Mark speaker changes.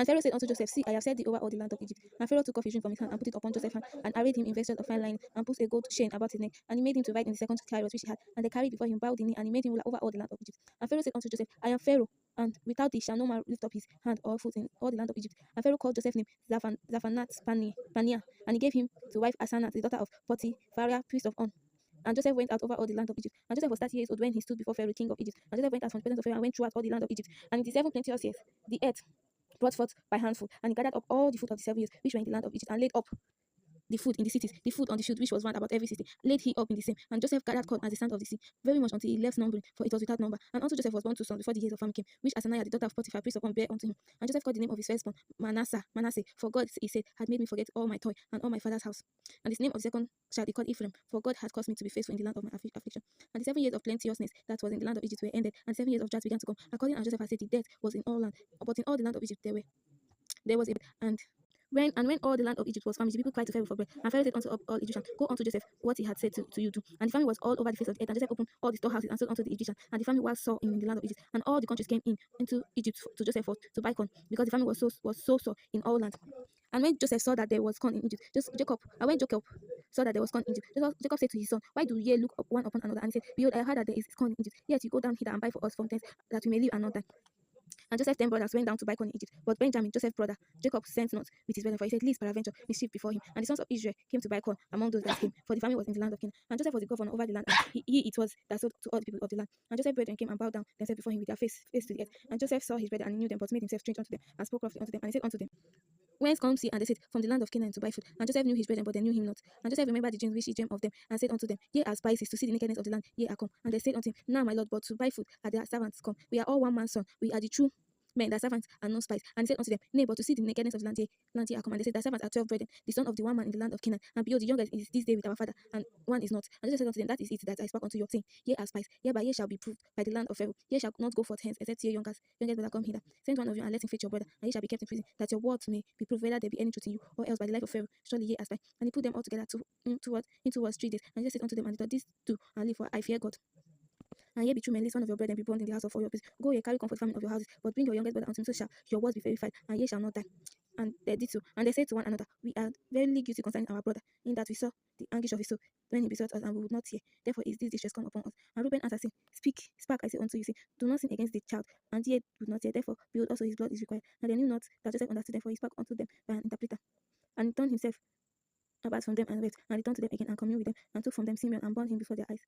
Speaker 1: And Pharaoh said unto Joseph, See, I have set thee over all the land of Egypt. And Pharaoh took off his ring from his hand and put it upon Joseph's hand, and arrayed him in vestures of fine linen, and put a gold chain about his neck. And he made him to ride in the second chariot which he had. And they carried before him, bowed the knee, and he made him ruler over all the land of Egypt. And Pharaoh said unto Joseph, I am Pharaoh, and without thee shall no man lift up his hand or foot in all the land of Egypt. And Pharaoh called Joseph's name Zaphanat Paneah, and he gave him to wife Asenat, the daughter of Potipharah, priest of On. And Joseph went out over all the land of Egypt. And Joseph was 30 years old when he stood before Pharaoh, king of Egypt. And Joseph went out from the presence of Pharaoh and went throughout all the land of Egypt. And in the 7 plenteous years, the earth brought forth by handful, and he gathered up all the food of the 7 years which were in the land of Egypt, and laid up the food in the cities, the food on the shield which was round about every city, laid he up in the same. And Joseph gathered corn as the sand of the sea, very much until he left numbering, for it was without number. And unto Joseph was born 2 sons before the years of famine came, which Asenaiah the daughter of Potiphar, priest of On, bare unto him. And Joseph called the name of his firstborn Manasseh, for God, he said, had made me forget all my toil and all my father's house. And his name of the second shall be called Ephraim, for God had caused me to be faithful in the land of my affliction. And the 7 years of plenteousness that was in the land of Egypt were ended, and 7 years of drought began to come, according as Joseph had said, the death was in all land, but in all the land of Egypt there was a and when all the land of Egypt was famished, the people cried to Pharaoh for bread. And Pharaoh said unto all Egyptians, Go unto Joseph what he had said to you do. And the famine was all over the face of the earth. And Joseph opened all the storehouses and sold unto the Egyptians. And the famine was sore in the land of Egypt. And all the countries came into Egypt to Joseph to buy corn, because the famine was so sore in all lands. And when Joseph saw that there was corn in Egypt, when Jacob saw that there was corn in Egypt, Jacob said to his son, Why do ye look up one upon another? And he said, Behold, I heard that there is corn in Egypt. Yet you go down hither and buy for us from thence, that we may live and not die. And Joseph's 10 brothers went down to buy corn in Egypt. But Benjamin, Joseph's brother, Jacob sent not with his brethren, for he said, Least peradventure mischief before him. And the sons of Israel came to buy corn among those that came, for the famine was in the land of Canaan. And Joseph was the governor over the land, and he it was that sold to all the people of the land. And Joseph's brethren came and bowed down themselves before him with their face to the earth. And Joseph saw his brethren and knew them, but made himself strange unto them, and spoke roughly unto them. And he said unto them, Whence come ye? And they said, From the land of Canaan to buy food. And Joseph knew his brethren, but they knew him not. And Joseph remembered the dreams which he dreamed of them, and said unto them, Ye are spices to see the nakedness of the land, ye are come. And they said unto him, Now, my lord, but to buy food are their servants come. We are all one man's son. We are the true men, their servants are no spies. And he said unto them, Nay, but to see the nakedness of the land, ye are come. And they said, Their servants are 12 brethren, the son of the one man in the land of Canaan. And behold, the youngest is this day with our father, and one is not. And Joseph said unto them, That is it that I spoke unto you, saying, Ye are spies, hereby ye shall be proved by the land of Pharaoh. Ye shall not go forth hence, except ye youngest brother come hither. Send one of you and let him fetch your brother, and ye shall be kept in prison, that your words may be proved whether there be any truth in you, or else by the life of Pharaoh, surely ye are spies. And he put them all together into 3 days. And Jesus said unto them, And this do, and live, for I fear God. And ye be true men, lest one of your brethren be born in the house of all your peace. Go ye, carry comfort famine of your houses, but bring your youngest brother unto me, so shall your words be verified, and ye shall not die. And they did so. And they said to one another, We are verily guilty concerning our brother, in that we saw the anguish of his soul when he besought us, and we would not hear. Therefore is this distress come upon us. And Reuben answered, saying, Speak, I say unto you, say, Do not sin against the child, and ye would not hear. Therefore, behold, also his blood is required. And they knew not that Joseph understood them, for he spoke unto them by an interpreter. And he turned himself about from them and wept, and returned to them again, and communed with them, and took from them Simeon, and bound him before their eyes.